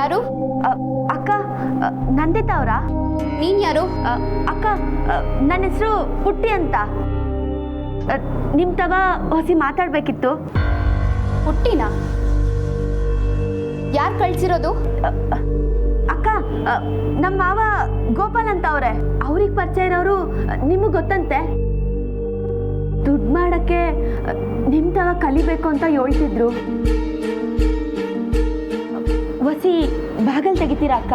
ಯಾರು? ಅಕ್ಕ, ನಂದಿತಾ ಅವರಾ? ನೀನ್ ಯಾರು? ಅಕ್ಕ, ನನ್ನ ಹೆಸರು ಪುಟ್ಟಿ ಅಂತ. ನಿಮ್ ತವ ಹೊಸಿ ಮಾತಾಡ್ಬೇಕಿತ್ತು. ಪುಟ್ಟಿನ? ಯಾರು ಕಳ್ಸಿರೋದು? ಅಕ್ಕ, ನಮ್ಮ ಮಾವ ಗೋಪಾಲ್ ಅಂತ ಅವ್ರೆ. ಅವ್ರಿಗೆ ಪರಿಚಯ ಇರೋರು ನಿಮಗೆ ಗೊತ್ತಂತೆ. ದುಡ್ಡು ಮಾಡಕ್ಕೆ ನಿಮ್ ತವ ಕಲಿಬೇಕು ಅಂತ ಹೇಳ್ತಿದ್ರು. ಹೊಸಿ ಬಾಗಲ್ ತೆಗಿತೀರಾ ಅಕ್ಕ?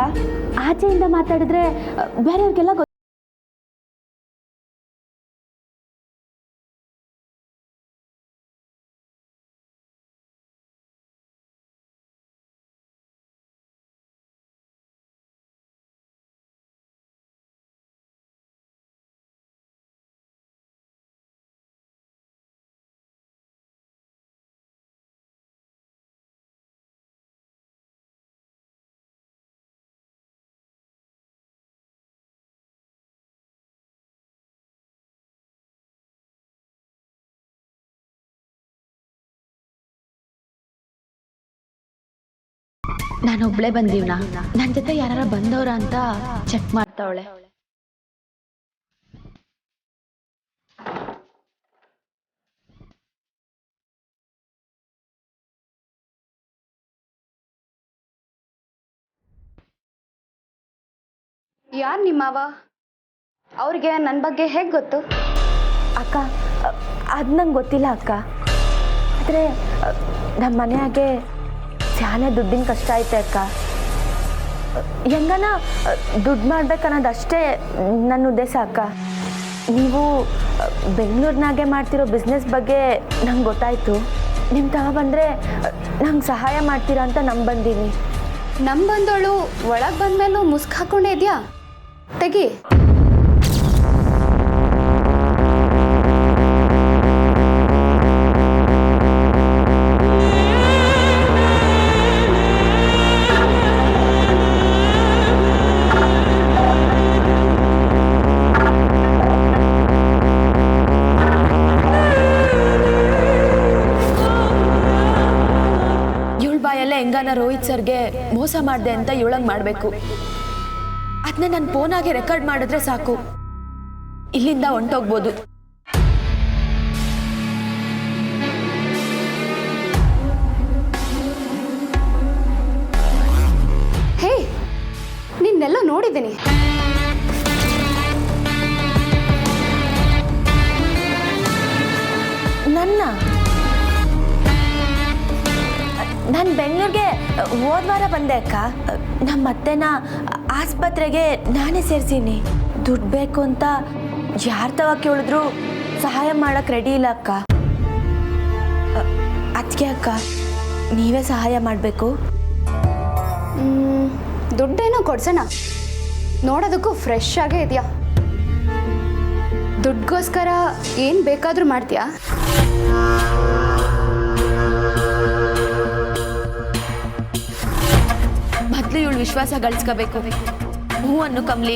ಆಚೆಯಿಂದ ಮಾತಾಡಿದ್ರೆ ಬೇರೆಯವ್ರಿಗೆಲ್ಲ ನಾನೊಬ್ಳೆ ಬಂದೀವ್ನಾ? ನನ್ನ ಜೊತೆ ಯಾರ ಬಂದವ್ರ ಅಂತ ಚೆಕ್ ಮಾಡ್ತಾವಳೆ. ಯಾರು ನಿಮ್ಮವ? ಅವ್ರಿಗೆ ನನ್ನ ಬಗ್ಗೆ ಹೇಗೆ ಗೊತ್ತು? ಅಕ್ಕ, ಅದು ನಂಗೆ ಗೊತ್ತಿಲ್ಲ ಅಕ್ಕ. ಆದರೆ ನಮ್ಮ ಮನೆಯಾಗೆ ಶಾನೆ ದುಡ್ಡಿನ ಕಷ್ಟ ಐತೆ ಅಕ್ಕ. ಹೆಂಗನ ದುಡ್ಡು ಮಾಡ್ಬೇಕನ್ನೋದಷ್ಟೇ ನನ್ನ ಉದ್ದೇಶ ಅಕ್ಕ. ನೀವು ಬೆಂಗಳೂರಿನಾಗೆ ಮಾಡ್ತಿರೋ ಬಿಸ್ನೆಸ್ ಬಗ್ಗೆ ನಂಗೆ ಗೊತ್ತಾಯಿತು. ನಿಮ್ಮ ತವ ಬಂದರೆ ನಂಗೆ ಸಹಾಯ ಮಾಡ್ತೀರಾ ಅಂತ ಬಂದೀನಿ. ಬಂದವಳು ಒಳಗೆ ಬಂದ್ಮೇಲೂ ಮುಸ್ಕ್ ಹಾಕೊಂಡೇ ಇದೆಯಾ? ತೆಗಿ. ಹೆಂಗಾನ ರೋಹಿತ್ ಸರ್ಗೆ ಮೋಸ ಮಾಡಿದೆ ಅಂತ ಇವಳಂಗೆ ಮಾಡಬೇಕು. ಅದನ್ನ ನನ್ನ ಫೋನಾಗೆ ರೆಕಾರ್ಡ್ ಮಾಡಿದ್ರೆ ಸಾಕು, ಇಲ್ಲಿಂದ ಹೊಂಟೋಗ್ಬೋದು. ಹೇ, ನಿನ್ನೆಲ್ಲ ನೋಡಿದ್ದೀನಿ. ನಾನು ಬೆಂಗಳೂರಿಗೆ ಹೋದ್ವಾರ ಬಂದೆ ಅಕ್ಕ. ನಮ್ಮ ಅತ್ತೆನ ಆಸ್ಪತ್ರೆಗೆ ನಾನೇ ಸೇರಿಸೀನಿ. ದುಡ್ಡು ಬೇಕು ಅಂತ ಯಾರ ತವ ಕೇಳಿದ್ರು ಸಹಾಯ ಮಾಡಕ್ಕೆ ರೆಡಿ ಇಲ್ಲ ಅಕ್ಕ. ಅದಕ್ಕೆ ಅಕ್ಕ, ನೀವೇ ಸಹಾಯ ಮಾಡಬೇಕು. ದುಡ್ಡೇನೋ ಕೊಡ್ಸೋಣ, ನೋಡೋದಕ್ಕೂ ಫ್ರೆಶ್ ಆಗೇ ಇದೆಯಾ. ದುಡ್ಗೋಸ್ಕರ ಏನು ಬೇಕಾದರೂ ಮಾಡ್ತೀಯಾ? ಮೊದಲು ಇವಳು ವಿಶ್ವಾಸ ಗಳಿಸ್ಕೋಬೇಕು. ಹೂ ಅನ್ನು ಕಮ್ಲಿ.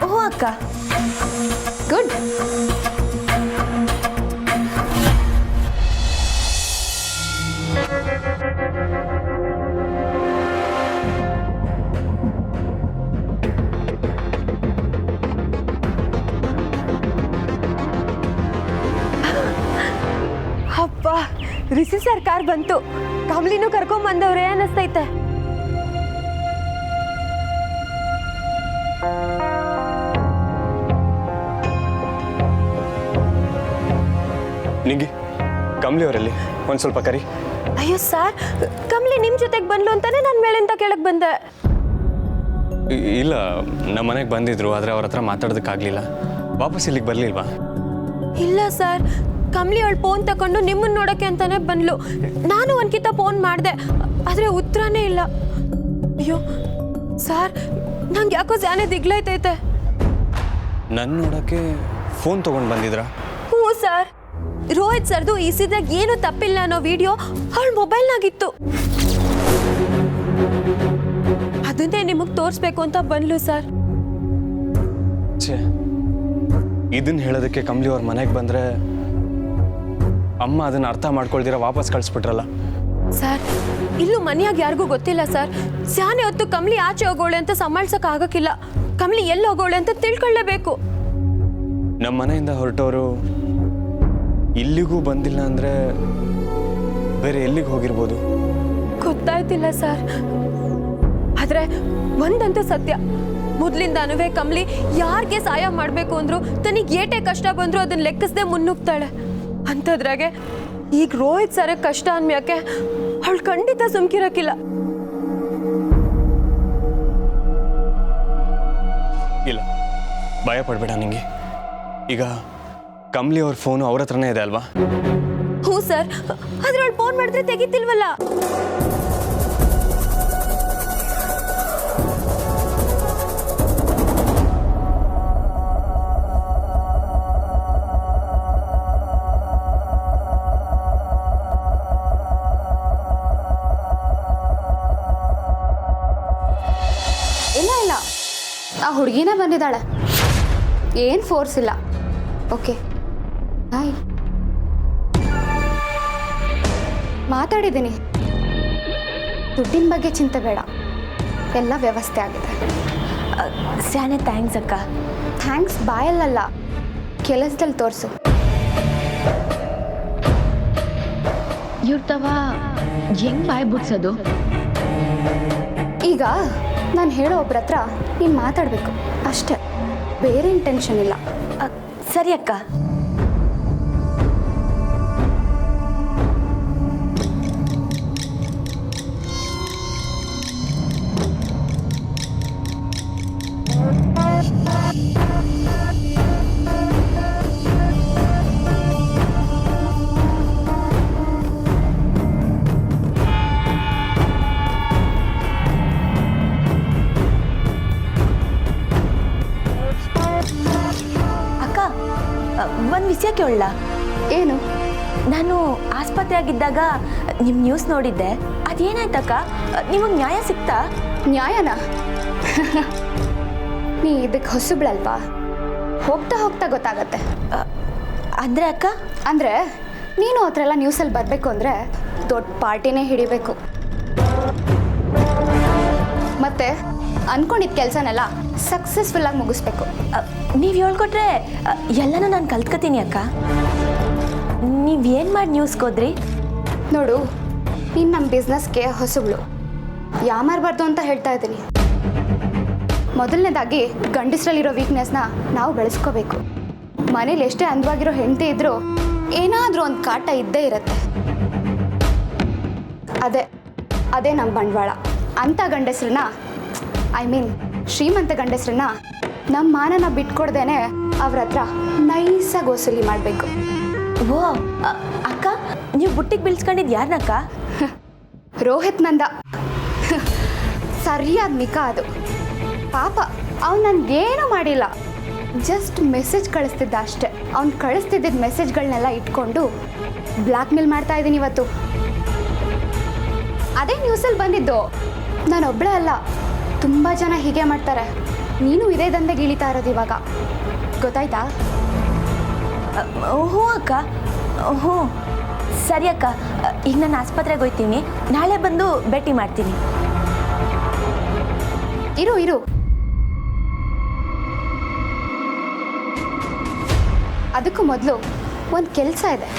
ಓ ಅಕ್ಕ, ಗುಡ್. ಅಪ್ಪ, ರಿಷಿ ಸರ್ಕಾರ ಬಂತು. ಕಮ್ಲಿನೂ ಕರ್ಕೊಂಬಂದವ್ರೆ ಅನ್ನಿಸ್ತೈತೆ. ನಿಂಗಿ, ಕಮ್ಲಿ ಅವರಲ್ಲಿ ಒಂದು ಸ್ವಲ್ಪ ಕರಿ. ಅಯ್ಯೋ ಸರ್, ಕಮ್ಲಿ ನಿಮ್ಮ ಜೊತೆಗೆ ಬಂದ್ಲು ಅಂತಾನೆ ನಾನು ಮೇಲಿಂದ ಕೆಳಗೆ ಬಂದೆ. ಇಲ್ಲ, ನಮ್ಮ ಮನೆಗೆ ಬಂದಿದ್ರು, ಆದರೆ ಅವ್ರ ಹತ್ರ ಮಾತಾಡೋದಕ್ಕಾಗಲಿಲ್ಲ. ವಾಪಸ್ ಇಲ್ಲಿಗೆ ಬರಲಿಲ್ವಾ? ಇಲ್ಲ ಸರ್, ಕಮ್ಲಿ ಅವಳು ಫೋನ್ ತಗೊಂಡು ನಿಮ್ಮನ್ನು ನೋಡೋಕ್ಕೆ ಅಂತಾನೆ ಬಂದ್ಲು. ನಾನು ಒಂದ್ಕಿತ ಫೋನ್ ಮಾಡಿದೆ, ಆದರೆ ಉತ್ತರನೇ ಇಲ್ಲ. ಅಯ್ಯೋ ಸರ್, ನಂಗೆ ಯಾಕೋ ಜಾನೆ ದಿಗ್ಲೈತೈತೆ. ನನ್ನ ನೋಡೋಕ್ಕೆ ಫೋನ್ ತೊಗೊಂಡು ಬಂದಿದ್ರಾ? ಹ್ಞೂ ಸರ್, ರೋಹಿತ್ ಸರ್ದು ಈಸಿದಾಗ ಏನೂ ತಪ್ಪಿಲ್ಲ ಅನ್ನೋ ವಿಡಿಯೋ ಅವಳ ಮೊಬೈಲ್ನಾಗಿತ್ತು. ಅದನ್ನೇ ನಿಮಗೆ ತೋರಿಸ್ಬೇಕು ಅಂತ ಬಂದ್ಲು ಸರ್. ಛೇ, ಇದನ್ನ ಹೇಳೋದಕ್ಕೆ ಕಮ್ಲಿ ಅವ್ರ ಮನೆಗೆ ಬಂದರೆ ಅಮ್ಮ ಅದನ್ನು ಅರ್ಥ ಮಾಡ್ಕೊಳ್ದಿರ ವಾಪಸ್ ಕಳಿಸ್ಬಿಟ್ರಲ್ಲ. ಸರ್ ಇಲ್ಲೂ ಮನೆಯಾಗ ಯಾರಿಗೂ ಗೊತ್ತಿಲ್ಲ ಸರ್. ಸ್ಯಾನೆ ಹೊತ್ತು ಕಮಲಿ ಆಚೆ ಹೋಗೋಳೆ ಅಂತ ಸಂಭಾಳ್ಸಕ್ ಆಗಕ್ಕಿಲ್ಲ. ಕಮಲಿ ಎಲ್ಲಿ ಹೋಗೋಳೆ ಅಂತ ತಿಳ್ಕೊಳ್ಳೇಬೇಕು. ನಮ್ಮ ಮನೆಯಿಂದ ಹೊರಟವರು ಇಲ್ಲಿಗೂ ಬಂದಿಲ್ಲ ಅಂದರೆ ಬೇರೆ ಎಲ್ಲಿಗೆ ಹೋಗಿರ್ಬೋದು? ಗೊತ್ತಾಯ್ತಿಲ್ಲ ಸರ್. ಆದ್ರೆ ಒಂದಂತೂ ಸತ್ಯ, ಮೊದ್ಲಿಂದಾನು ಕಮಲಿ ಯಾರಿಗೆ ಸಹಾಯ ಮಾಡಬೇಕು ಅಂದ್ರು ತನಗೆ ಏಟೇ ಕಷ್ಟ ಬಂದ್ರು ಅದನ್ನ ಲೆಕ್ಕಿಸದೆ ಮುನ್ನುಗ್ತಾಳೆ. ಅಂಥದ್ರಾಗೆ ಈಗ ರೋಹಿತ್ ಸರ ಕಷ್ಟ ಅನ್ಮ್ಯಾಕೆ ಅವಳು ಖಂಡಿತ ಸುಮ್ಕಿರಕ್ಕಿಲ್ಲ. ಇಲ್ಲ, ಭಯ ಪಡಬೇಡ. ನಿಂಗೆ ಈಗ ಕಮಲಿ ಅವ್ರ ಫೋನು ಅವ್ರ ಹತ್ರನೇ ಇದೆ ಅಲ್ವಾ? ಹ್ಞೂ ಸರ್, ಆದ್ರೆ ಅವಳು ಫೋನ್ ಮಾಡಿದ್ರೆ ತೆಗಿತಿಲ್ವಲ್ಲ. ಇಲ್ಲ, ಆ ಹುಡುಗಿನೇ ಬಂದಿದ್ದಾಳೆ. ಏನು ಫೋರ್ಸ್ ಇಲ್ಲ. Okay bye. ಮಾತಾಡಿದ್ದೀನಿ. ದುಡ್ಡಿನ ಬಗ್ಗೆ ಚಿಂತೆ ಬೇಡ, ಎಲ್ಲ ವ್ಯವಸ್ಥೆ ಆಗಿದೆ. ಸ್ಯಾನೆ ಥ್ಯಾಂಕ್ಸ್ ಅಕ್ಕ. ಥ್ಯಾಂಕ್ಸ್ ಬಾಯಲ್ಲಲ್ಲ, ಕೆಲಸದಲ್ಲಿ ತೋರಿಸು. ಇವ್ರ ತವ ಹೆಂಗ್ ಬಾಯ್ ಬಿಡ್ಸೋದು? ಈಗ ನಾನು ಹೇಳೋ ಒಬ್ರ ಹತ್ರ ನೀನು ಮಾತಾಡಬೇಕು ಅಷ್ಟೇ, ಬೇರೆ ಟೆನ್ಷನ್ ಇಲ್ಲ. ಸರಿ ಅಕ್ಕ. ಒಂದು ವಿಷಯ ಕೇಳಲ್ಲ? ಏನು? ನಾನು ಆಸ್ಪತ್ರೆಯಾಗಿದ್ದಾಗ ನಿಮ್ಮ ನ್ಯೂಸ್ ನೋಡಿದ್ದೆ, ಅದೇನಾಯ್ತಕ್ಕ? ನಿಮಗೆ ನ್ಯಾಯ ಸಿಕ್ತಾ? ನ್ಯಾಯನಾ? ನೀ ಇದಕ್ಕೆ ಹೊಸಬ್ಳಲ್ವಾ, ಹೋಗ್ತಾ ಹೋಗ್ತಾ ಗೊತ್ತಾಗತ್ತೆ. ಅಂದರೆ ಅಕ್ಕ? ಅಂದರೆ ನೀನು ಆ ಥರ ಎಲ್ಲ ನ್ಯೂಸಲ್ಲಿ ಬರಬೇಕು ಅಂದರೆ ದೊಡ್ಡ ಪಾರ್ಟಿನೇ ಹಿಡಿಬೇಕು. ಮತ್ತೆ ಅನ್ಕೊಂಡಿದ್ದ ಕೆಲಸನೆಲ್ಲ ಸಕ್ಸಸ್ಫುಲ್ಲಾಗಿ ಮುಗಿಸ್ಬೇಕು. ನೀವು ಹೇಳ್ಕೊಟ್ರೆ ಎಲ್ಲನೂ ನಾನು ಕಲ್ತ್ಕೊತೀನಿ ಅಕ್ಕ. ನೀವೇನು ಮಾಡಿ ನ್ಯೂಸ್ಗೆ ಹೋದ್ರಿ? ನೋಡು, ನೀನು ನಮ್ಮ ಬಿಸ್ನೆಸ್ಗೆ ಹೊಸಬ್ಳು, ಯಾಮಾರಬಾರ್ದು ಅಂತ ಹೇಳ್ತಾ ಇದ್ದೀನಿ. ಮೊದಲನೇದಾಗಿ ಗಂಡಸರಲ್ಲಿರೋ ವೀಕ್ನೆಸ್ನ ನಾವು ಬೆಳೆಸ್ಕೋಬೇಕು. ಮನೇಲಿ ಎಷ್ಟೇ ಅಂದವಾಗಿರೋ ಹೆಂಡತಿ ಇದ್ರೂ ಏನಾದರೂ ಒಂದು ಕಾಟ ಇದ್ದೇ ಇರುತ್ತೆ. ಅದೇ ನಮ್ಮ ಬಂಡವಾಳ. ಅಂಥ ಗಂಡಸ್ರನ್ನ, ಐ ಮೀನ್ ಶ್ರೀಮಂತ ಗಂಡಸ್ರನ್ನ ನಮ್ಮ ಮಾನನ ಬಿಟ್ಕೊಡ್ದೇನೆ ಅವ್ರ ಹತ್ರ ನೈಸಾಗಿ ವಸೂಲಿ ಮಾಡಬೇಕು. ಓ ಅಕ್ಕ, ನೀವು ಬುಟ್ಟಿಗೆ ಬೀಳ್ಸ್ಕೊಂಡಿದ್ದು ಯಾರನ್ನಕ್ಕ? ರೋಹಿತ್ ನಂದ. ಸರಿಯಾದ ಮಿಕ ಅದು. ಪಾಪ ಅವ್ನು ನನಗೇನೂ ಮಾಡಿಲ್ಲ, ಜಸ್ಟ್ ಮೆಸೇಜ್ ಕಳಿಸ್ತಿದ್ದ ಅಷ್ಟೆ. ಅವ್ನು ಕಳಿಸ್ತಿದ್ದ ಮೆಸೇಜ್ಗಳನ್ನೆಲ್ಲ ಇಟ್ಕೊಂಡು ಬ್ಲ್ಯಾಕ್ ಮೇಲ್ ಮಾಡ್ತಾ ಇದ್ದೀನಿ ಇವತ್ತು. ಅದೇ ನ್ಯೂಸಲ್ಲಿ ಬಂದಿದ್ದು. ನಾನೊಬ್ಬಳೇ ಅಲ್ಲ, ತುಂಬ ಜನ ಹೀಗೆ ಮಾಡ್ತಾರೆ. ನೀನು ಇದೇ ದಂಧೆಗೆ ಇಳಿತಾ ಇರೋದು ಇವಾಗ, ಗೊತ್ತಾಯ್ತಾ? ಹ್ಞೂ ಅಕ್ಕ, ಹ್ಞೂ. ಸರಿ ಅಕ್ಕ, ಈಗ ನಾನು ಆಸ್ಪತ್ರೆಗೆ ಹೋಗ್ತೀನಿ, ನಾಳೆ ಬಂದು ಭೇಟಿ ಮಾಡ್ತೀನಿ. ಇರು, ಅದಕ್ಕೂ ಮೊದಲು ಒಂದು ಕೆಲಸ ಇದೆ.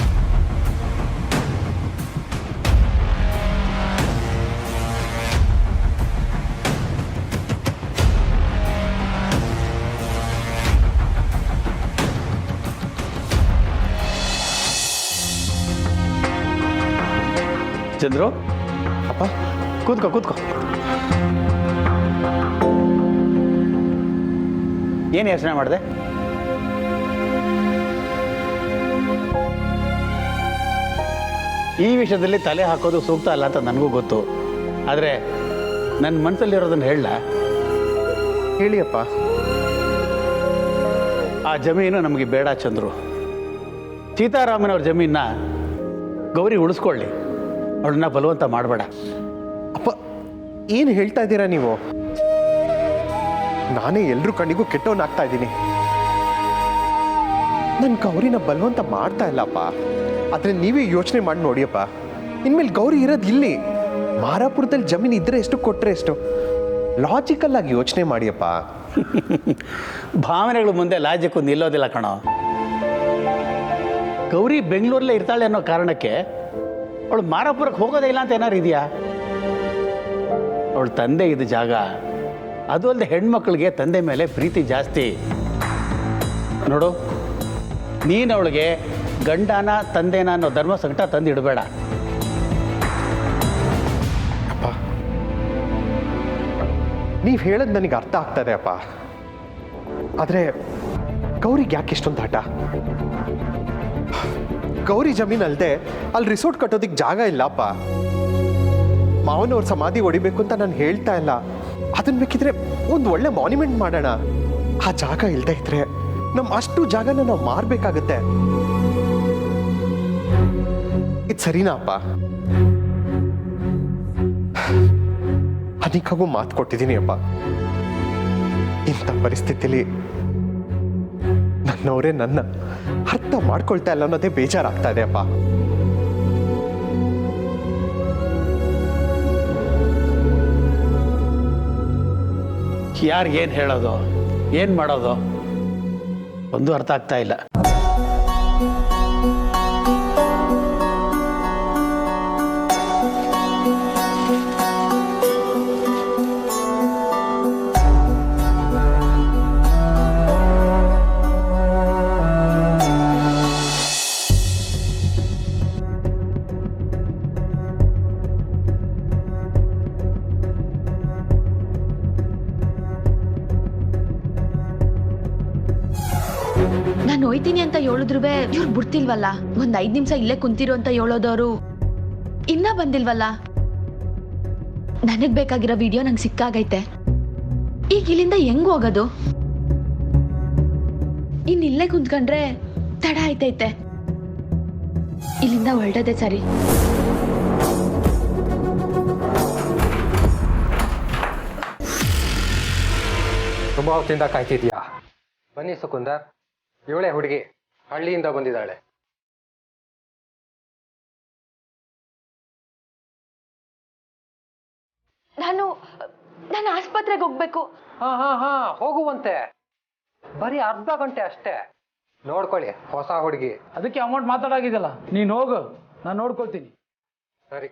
ಚಂದ್ರು, ಅಪ್ಪ ಕೂತ್ಕೋ. ಏನು ಯೋಚನೆ ಮಾಡಿದೆ? ಈ ವಿಷಯದಲ್ಲಿ ತಲೆ ಹಾಕೋದು ಸೂಕ್ತ ಅಲ್ಲ ಅಂತ ನನಗೂ ಗೊತ್ತು. ಆದರೆ ನನ್ನ ಮನಸ್ಸಲ್ಲಿರೋದನ್ನು ಹೇಳಲ್ಲ? ಹೇಳಿಯಪ್ಪ. ಆ ಜಮೀನು ನಮಗೆ ಬೇಡ ಚಂದ್ರು. ಸೀತಾರಾಮನವ್ರ ಜಮೀನನ್ನ ಗೌರಿ ಉಳಿಸ್ಕೊಳ್ಳಿ, ಅವಳನ್ನ ಬಲವಂತ ಮಾಡಬೇಡ. ಅಪ್ಪ, ಏನು ಹೇಳ್ತಾ ಇದ್ದೀರಾ ನೀವು? ನಾನೇ ಎಲ್ರೂ ಕಣ್ಣಿಗೂ ಕೆಟ್ಟವನಾಗ್ತಾ ಇದ್ದೀನಿ. ನನ್ನ ಗೌರಿನ ಬಲವಂತ ಮಾಡ್ತಾ ಇಲ್ಲಪ್ಪ. ಆದರೆ ನೀವೇ ಯೋಚನೆ ಮಾಡಿ ನೋಡಿಯಪ್ಪ. ಇನ್ಮೇಲೆ ಗೌರಿ ಇರೋದು ಇಲ್ಲಿ. ಮಾರಾಪುರದಲ್ಲಿ ಜಮೀನು ಇದ್ರೆ ಎಷ್ಟು ಕೊಟ್ಟರೆ ಎಷ್ಟು? ಲಾಜಿಕಲ್ ಆಗಿ ಯೋಚನೆ ಮಾಡಿಯಪ್ಪ. ಭಾವನೆಗಳು ಮುಂದೆ ಲಾಜಿಕ್ ನಿಲ್ಲೋದಿಲ್ಲ ಕಣೋ. ಗೌರಿ ಬೆಂಗಳೂರಲ್ಲೇ ಇರ್ತಾಳೆ ಅನ್ನೋ ಕಾರಣಕ್ಕೆ ಅವಳು ಮಾರಾಪುರಕ್ಕೆ ಹೋಗೋದೇ ಇಲ್ಲ ಅಂತ ಏನಾರು ಇದೆಯಾ? ಅವಳ ತಂದೆ ಇದ್ದ ಜಾಗ, ಅದು ಅಲ್ಲದೆ ಹೆಣ್ಮಕ್ಳಿಗೆ ತಂದೆ ಮೇಲೆ ಪ್ರೀತಿ ಜಾಸ್ತಿ. ನೋಡು, ನೀನು ಅವಳಿಗೆ ಗಂಡನ ತಂದೆನ ಅನ್ನೋ ಧರ್ಮ ಸಂಕಟ ತಂದು ಇಡಬೇಡ. ನೀವು ಹೇಳೋದು ನನಗೆ ಅರ್ಥ ಆಗ್ತದೆ ಅಪ್ಪ. ಆದರೆ ಗೌರಿಗೆ ಯಾಕೆ ಇಷ್ಟೊಂದು ಹಠ? ಗೌರಿ ಜಮೀನು ಅಲ್ಲದೆ ಅಲ್ಲಿ ರಿಸೋರ್ಟ್ ಕಟ್ಟೋದಿಕ್ಕೆ ಜಾಗ ಇಲ್ಲಪ್ಪ. ಮಾವನವ್ರ ಸಮಾಧಿ ಹೊಡಿಬೇಕು ಅಂತ ನಾನು ಹೇಳ್ತಾ ಇಲ್ಲ. ಅದನ್ನ ಬೇಕಿದ್ರೆ ಒಂದು ಒಳ್ಳೆ ಮಾನ್ಯುಮೆಂಟ್ ಮಾಡೋಣ. ಆ ಜಾಗ ಇಲ್ಲದೆ ಇದ್ರೆ ನಮ್ಮ ಅಷ್ಟು ಜಾಗನ ನಾವು ಮಾರಬೇಕಾಗತ್ತೆ. ಇದು ಸರಿನಾ ಅಪ್ಪ? ಅನಿಕಾಗೂ ಮಾತು ಕೊಟ್ಟಿದ್ದೀನಿ ಅಪ್ಪ. ಇಂಥ ಪರಿಸ್ಥಿತಿಲಿ ನನ್ನವರೇ ನನ್ನ ಅರ್ಥ ಮಾಡ್ಕೊಳ್ತಾ ಇಲ್ಲ ಅನ್ನೋದೇ ಬೇಜಾರಾಗ್ತಾ ಇದೆ ಅಪ್ಪ. ಯಾರಿಗೇನು ಹೇಳೋದು, ಏನು ಮಾಡೋದು ಒಂದು ಅರ್ಥ ಆಗ್ತಾ ಇಲ್ಲ. ನಾನು ಹೋಯ್ತೀನಿ ಅಂತ ಹೇಳಿದ್ರು ಇವ್ರು ಬಿಡ್ತಿಲ್ವಲ್ಲ. ಒಂದ್ 5 ನಿಮಿಷ ಇಲ್ಲೇ ಕುಂತಿರು ಅಂತ ಹೇಳೋದವ್ರು ಇನ್ನ ಬಂದಿಲ್ವಲ್ಲ. ನನಗ್ ಬೇಕಾಗಿರೋ ವಿಡಿಯೋ ನಂಗೆ ಸಿಕ್ಕಾಗೈತೆ. ಈಗ ಇಲ್ಲಿಂದ ಹೆಂಗ್ ಹೋಗೋದು? ಇನ್ ಇಲ್ಲೇ ಕುಂತ್ಕೊಂಡ್ರೆ ತಡ ಆಯ್ತೈತೆ. ಇಲ್ಲಿಂದ ಹೊರಡೋದೆ ಸರಿ. ತುಂಬ ಹೊತ್ತಿಂದ ಕಾಯ್ತಿದ್ಯಾ? ಬನ್ನಿ ಸುಕುಂದರ್, ಇವಳೇ ಹುಡುಗಿ, ಹಳ್ಳಿಯಿಂದ ಬಂದಿದ್ದಾಳೆ. ನಾನು ಆಸ್ಪತ್ರೆಗೆ ಹೋಗ್ಬೇಕು. ಹಾ ಹೋಗುವಂತೆ. ಬರೀ ಅರ್ಧ ಗಂಟೆ ಅಷ್ಟೇ. ನೋಡ್ಕೊಳ್ಳಿ, ಹೊಸ ಹುಡುಗಿ. ಅದಕ್ಕೆ ಅಮೌಂಟ್ ಮಾತಾಡಾಗಿದೆಯಲ್ಲ, ನೀನು ಹೋಗು, ನಾನು ನೋಡ್ಕೊಳ್ತೀನಿ. ಸರಿ.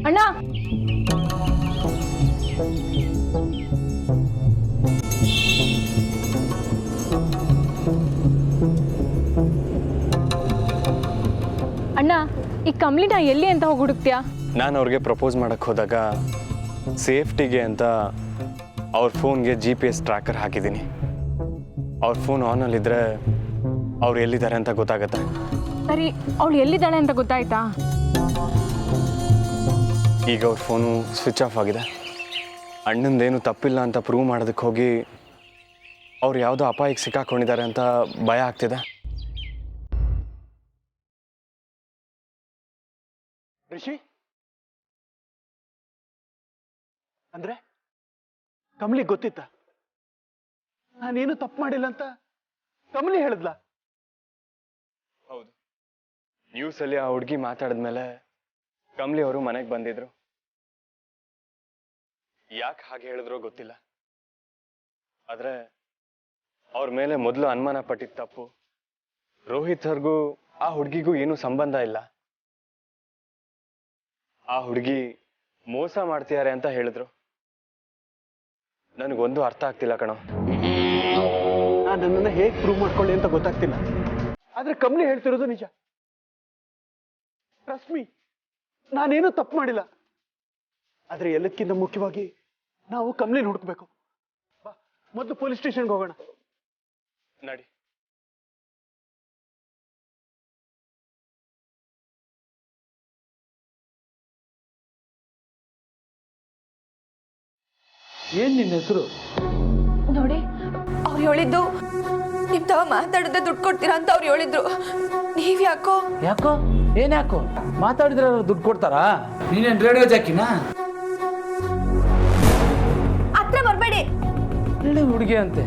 ಅಣ್ಣ, ಅಣ್ಣ, ಈ ಕಂಪ್ಲೀಟ್ ಎಲ್ಲಿ ಅಂತ ಹೋಗಿ ಹುಡುಕ್ತೀಯಾ? ನಾನು ಅವ್ರಿಗೆ ಪ್ರಪೋಸ್ ಮಾಡೋಕ್ಕೆ ಹೋದಾಗ ಸೇಫ್ಟಿಗೆ ಅಂತ ಅವ್ರ ಫೋನ್ಗೆ GPS ಟ್ರ್ಯಾಕರ್ ಹಾಕಿದ್ದೀನಿ. ಅವ್ರ ಫೋನ್ ಆನಲ್ಲಿದ್ದರೆ ಅವ್ರು ಎಲ್ಲಿದ್ದಾರೆ ಅಂತ ಗೊತ್ತಾಗತ್ತೆ. ಸರಿ, ಅವಳು ಎಲ್ಲಿದ್ದಾಳೆ ಅಂತ ಗೊತ್ತಾಯ್ತಾ? ಈಗ ಅವ್ರ ಫೋನು ಸ್ವಿಚ್ ಆಫ್ ಆಗಿದೆ. ಅಣ್ಣಂದೇನು ತಪ್ಪಿಲ್ಲ ಅಂತ ಪ್ರೂವ್ ಮಾಡೋದಕ್ಕೆ ಹೋಗಿ ಅವ್ರು ಯಾವುದೋ ಅಪಾಯಕ್ಕೆ ಸಿಕ್ಕಾಕೊಂಡಿದ್ದಾರೆ ಅಂತ ಭಯ ಆಗ್ತಿದೆ. ರಿಷಿ, ಅಂದ್ರೆ ಕಮಲಿ ಗೊತ್ತಿತ್ತ ನಾನೇನು ತಪ್ಪು ಮಾಡಿಲ್ಲ ಅಂತ? ಕಮಲಿ ಹೇಳಿದ್ಲ? ಹೌದು. ನ್ಯೂಸಲ್ಲಿ ಆ ಹುಡುಗಿ ಮಾತಾಡಿದ್ಮೇಲೆ ಕಮಲಿ ಅವರು ಮನೆಗೆ ಬಂದಿದ್ರು. ಯಾಕೆ ಹಾಗೆ ಹೇಳಿದ್ರೋ ಗೊತ್ತಿಲ್ಲ. ಆದರೆ ಅವ್ರ ಮೇಲೆ ಮೊದಲು ಅನುಮಾನ ಪಟ್ಟಿದ್ದ ತಪ್ಪು. ರೋಹಿತ್ ಸರ್ಗೂ ಆ ಹುಡುಗಿಗೂ ಏನೂ ಸಂಬಂಧ ಇಲ್ಲ. ಆ ಹುಡುಗಿ ಮೋಸ ಮಾಡ್ತಿದ್ದಾರೆ ಅಂತ ಹೇಳಿದ್ರು. ನನಗೊಂದು ಅರ್ಥ ಆಗ್ತಿಲ್ಲ ಕಣೋ. ನಾನು ನನ್ನನ್ನು ಹೇಗೆ ಪ್ರೂವ್ ಮಾಡ್ಕೊಳ್ಳಿ ಅಂತ ಗೊತ್ತಾಗ್ತಿಲ್ಲ. ಆದ್ರೆ ಕಮಲಿ ಹೇಳ್ತಿರೋದು ನಿಜ. ರಶ್ಮಿ, ನಾನೇನು ತಪ್ಪು ಮಾಡಿಲ್ಲ. ಆದ್ರೆ ಎಲ್ಲಕ್ಕಿಂತ ಮುಖ್ಯವಾಗಿ ನಾವು ಕಮಲಿನ ಹುಡುಕ್ಬೇಕು. ಮೊದಲು ಪೊಲೀಸ್ ಸ್ಟೇಷನ್ಗೆ ಹೋಗೋಣ. ನಡಿ. ಏನು ನಿನ್ನ ಹೆಸರು? ನೋಡಿ ಅವ್ರು ಹೇಳಿದ್ದು ನಿಮ್ ತವ ಮಾತಾಡಿದ್ರೆ ದುಡ್ಡು ಕೊಡ್ತೀರಾ ಅಂತ ಅವ್ರು ಹೇಳಿದ್ರು. ನೀವ್ ಯಾಕೋ ಯಾಕೋ ಏನ್ಯಾಕೋ ಮಾತಾಡಿದ್ರೆ ದುಡ್ಡು ಕೊಡ್ತಾರಾ? ನೀನೇನು ರೇಡಿಯೋ ಜಾಕಿನಾ? ಹತ್ರ ಬರ್ಬೇಡಿ. ಒಳ್ಳೆ ಹುಡುಗಿ ಅಂತೆ,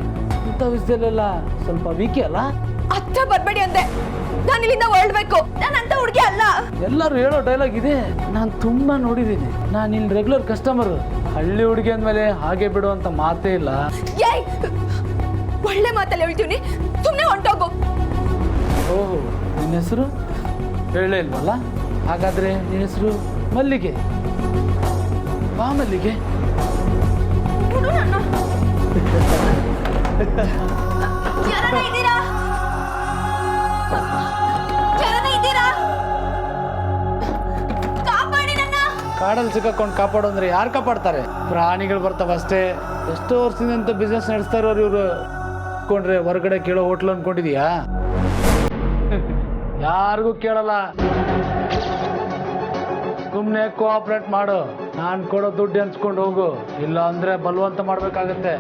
ಇಂಥ ವಿಷಯದಲ್ಲೆಲ್ಲ ಸ್ವಲ್ಪ ವೀಕಿ ಅಲ್ಲ? ಹತ್ರ ಬರ್ಬೇಡಿ ಅಂದೆ. ನಾನು ಇಲ್ಲಿಂದ ಹೊರಡ್ಬೇಕು. ನಾನು ಅಂತ ಹುಡುಗಿ ಅಲ್ಲ. ಎಲ್ಲರೂ ಹೇಳೋ ಡೈಲಾಗ್ ಇದೆ, ನಾನು ತುಂಬಾ ನೋಡಿದ್ದೀನಿ. ನಾನು ಇಲ್ಲಿ ರೆಗ್ಯುಲರ್ ಕಸ್ಟಮರ್. ಹಳ್ಳಿ ಹುಡುಗಿ ಅಂದಮೇಲೆ ಹಾಗೆ ಬಿಡು ಅಂತ ಮಾತೇ ಇಲ್ಲ. ಏಯ್, ಒಳ್ಳೆ ಮಾತಲ್ಲಿ ಹೇಳ್ತೀವಿ, ಸುಮ್ಮನೆ ಹೊಂಟೋಗು. ಓಹೋ, ನಿನ್ನ ಹೆಸರು ಹೇಳೇ ಇಲ್ವಲ್ಲ? ಹಾಗಾದ್ರೆ ನಿನ್ನ ಹೆಸರು ಮಲ್ಲಿಗೆ. ಬಾ ಮಲ್ಲಿಗೆ. ಬಿಡು ನನ್ನ. ಯಾರನ್ನ ಇದ್ದೀರಾ? ಯಾರನ್ನ ಇದ್ದೀರಾ? ಕಾಪಾಡಿ ನನ್ನ. ಕಾಡಲ್ಲಿ ಸಿಕ್ಕಾಕೊಂಡು ಕಾಪಾಡು ಅಂದ್ರೆ ಯಾರು ಕಾಪಾಡ್ತಾರೆ? ಪ್ರಾಣಿಗಳು ಬರ್ತಾವ ಅಷ್ಟೇ. ಎಷ್ಟೋ ವರ್ಷದಿಂದ ಬಿಸ್ನೆಸ್ ನಡೆಸ್ತಾ ಇರೋರು ಇವರು. ಕೊಂಡ್ರೆ ಹೊರಗಡೆ ಕೇಳೋ ಹೋಟ್ಲ್ ಅನ್ಕೊಂಡಿದೀಯಾ? ಯಾರಿಗೂ ಕೇಳಲ್ಲ. ಸುಮ್ಮನೆ ಕೋಆಪರೇಟ್ ಮಾಡು. ನಾನು ಕೊಡೋ ದುಡ್ಡು ಹಂಚ್ಕೊಂಡು ಹೋಗು, ಇಲ್ಲ ಅಂದ್ರೆ ಬಲವಂತ ಮಾಡ್ಬೇಕಾಗತ್ತೆ.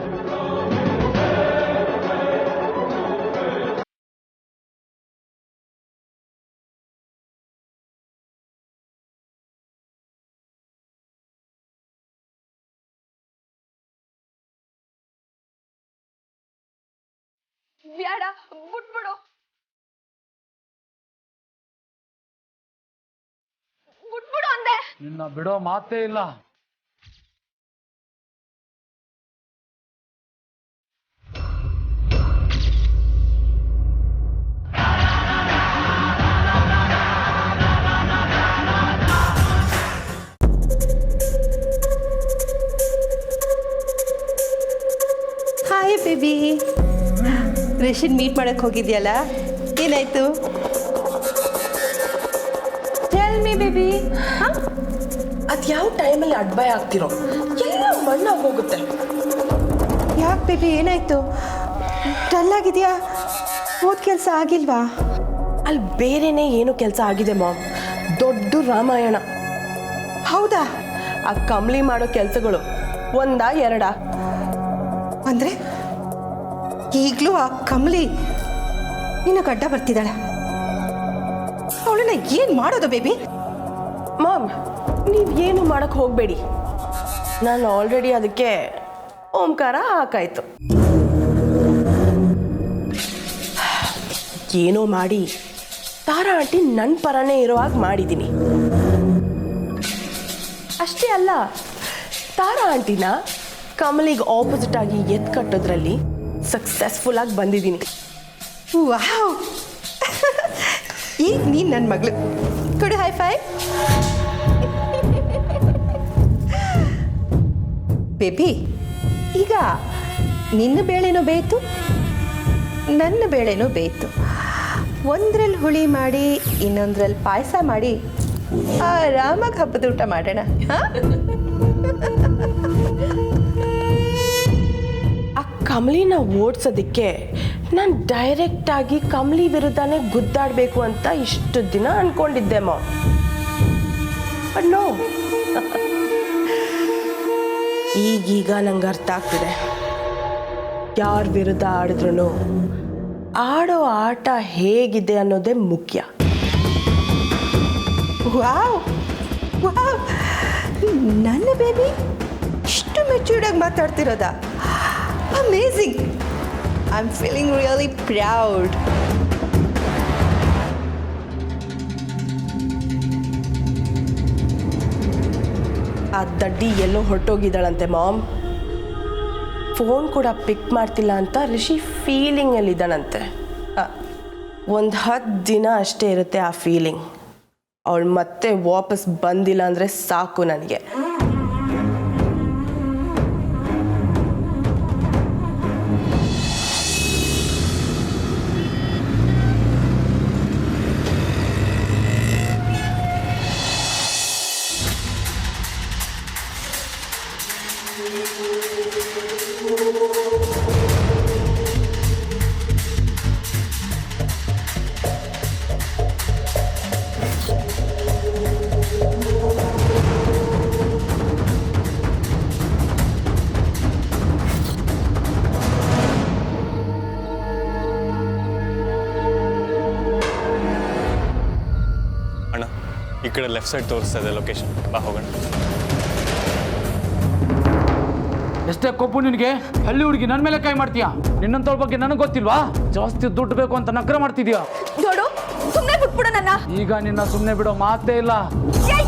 ಬ್ಯಾಡ, ಬಿಟ್ಬಿಡು. ಬಿಟ್ಬಿಡು ಅಂದೆ. ನಿನ್ನ ಬಿಡೋ ಮಾತೇ ಇಲ್ಲ. Hi baby. ರೇಷನ್ ಮೀಟ್ ಮಾಡಕ್ಕೆ ಹೋಗಿದ್ಯಲ್ಲ, ಏನಾಯ್ತು? Tell me baby. ಅದು ಯಾವ ಟೈಮಲ್ಲಿ ಅಡ್ಬಾಯ್ ಆಗ್ತಿರೋ ಎಲ್ಲ ಮಣ್ಣಾಗಿ ಹೋಗುತ್ತೆ. ಯಾಕೆ ಬೇಬಿ, ಏನಾಯ್ತು? ಡಲ್ ಆಗಿದೆಯಾ? ಓದ್ ಕೆಲಸ ಆಗಿಲ್ವಾ? ಅಲ್ಲಿ ಬೇರೆನೇ ಏನು ಕೆಲಸ ಆಗಿದೆ ಮಾಮ್. ದೊಡ್ಡ ರಾಮಾಯಣ. ಹೌದಾ? ಆ ಕಂಬ್ಲಿ ಮಾಡೋ ಕೆಲಸಗಳು ಒಂದಾ ಎರಡಾ? ಅಂದರೆ ಈಗಲೂ ಆ ಕಮಲಿ ನಿನ್ನ ಗಡ್ಡ ಬರ್ತಿದ್ದಾಳೆ. ಅವಳನ್ನ ಏನು ಮಾಡೋದು ಬೇಬಿ? ಮಾಮ್, ನೀವು ಏನು ಮಾಡಕ್ಕೆ ಹೋಗಬೇಡಿ. ನಾನು ಆಲ್ರೆಡಿ ಅದಕ್ಕೆ ಓಂಕಾರ ಹಾಕಾಯ್ತು. ಏನೋ ಮಾಡಿ ತಾರಾ ಆಂಟಿ ನನ್ನ ಪರನೇ ಇರೋ ಹಾಗೆ ಮಾಡಿದ್ದೀನಿ. ಅಷ್ಟೇ ಅಲ್ಲ, ತಾರಾ ಆಂಟಿನ ಕಮಲಿಗೆ ಆಪೋಸಿಟ್ ಆಗಿ ಎತ್ ಕಟ್ಟೋದ್ರಲ್ಲಿ ಸಕ್ಸಸ್ಫುಲ್ ಆಗಿ ಬಂದಿದ್ದೀನಿ. ವಾವ್, ಈಗ ನೀನು ನನ್ನ ಮಗಳು. ಕೊಡು ಹೈ ಫೈ. ಬೇಬಿ, ಈಗ ನಿನ್ನ ಬೇಳೆನೂ ಬೇಯ್ತು, ನನ್ನ ಬೇಳೆನೂ ಬೇಯ್ತು. ಒಂದ್ರಲ್ಲಿ ಹುಳಿ ಮಾಡಿ ಇನ್ನೊಂದ್ರಲ್ಲಿ ಪಾಯಸ ಮಾಡಿ ಆರಾಮಾಗಿ ಹಬ್ಬದ ಊಟ ಮಾಡೋಣ. ಆ ಕಮಲಿನ ಓಡಿಸೋದಕ್ಕೆ ನಾನು ಡೈರೆಕ್ಟಾಗಿ ಕಮಲಿ ವಿರುದ್ಧನೇ ಗುದ್ದಾಡಬೇಕು ಅಂತ ಇಷ್ಟು ದಿನ ಅಂದ್ಕೊಂಡಿದ್ದೆ ಮಾಮ್. ಬಟ್ ನೋ, ಈಗೀಗ ನಂಗೆ ಅರ್ಥ ಆಗ್ತಿದೆ. ಯಾರ ವಿರುದ್ಧ ಆಡಿದ್ರು ಆಡೋ ಆಟ ಹೇಗಿದೆ ಅನ್ನೋದೇ ಮುಖ್ಯ. ವಾವ್ ವಾವ್, ನನ್ನ ಬೇಬಿ ಇಷ್ಟು ಮೆಚ್ಯೂರ್ಡಾಗಿ ಮಾತಾಡ್ತಿರೋದಾ? Amazing. I am feeling really proud. ಆ ದಡ್ಡಿ ಎಲ್ಲೋ ಹೊರಟೋಗಿದ್ದಾಳಂತೆ ಮಾಮ್. ಫೋನ್ ಕೂಡ ಪಿಕ್ ಮಾಡ್ತಿಲ್ಲ ಅಂತ ರಿಷಿ ಫೀಲಿಂಗಲ್ಲಿದ್ದಾನಂತೆ. ಒಂದು 10 ದಿನ ಅಷ್ಟೇ ಇರುತ್ತೆ ಆ ಫೀಲಿಂಗ್. ಅವಳು ಮತ್ತೆ ವಾಪಸ್ ಬಂದಿಲ್ಲ ಅಂದರೆ ಸಾಕು ನನಗೆ. ಕಡೆ ಲೆಫ್ಟ್ ಸೈಡ್ ತೋರಿಸ್ತಾ ಇದೆ ಲೊಕೇಶನ್. ಬಾ ಹೋಗೋಣ. ಎಷ್ಟೇ ಕೊಬ್ಬು ನಿನಗೆ? ಹಳ್ಳಿ ಹುಡುಗಿ ನನ್ನ ಮೇಲೆ ಕೈ ಮಾಡ್ತೀಯಾ? ನಿನ್ನಂತವ್ರ ಬಗ್ಗೆ ನನಗೆ ಗೊತ್ತಿಲ್ವಾ? ಜಾಸ್ತಿ ದುಡ್ಡು ಬೇಕು ಅಂತ ನಕರ ಮಾಡ್ತಿದ್ಯಾ? ನೋಡು, ಸುಮ್ಮನೆ ಬಿಟ್ಬಿಡು ನನ್ನ. ಈಗ ನಿನ್ನ ಸುಮ್ಮನೆ ಬಿಡೋ ಮಾತೇ ಇಲ್ಲ. ಏಯ್,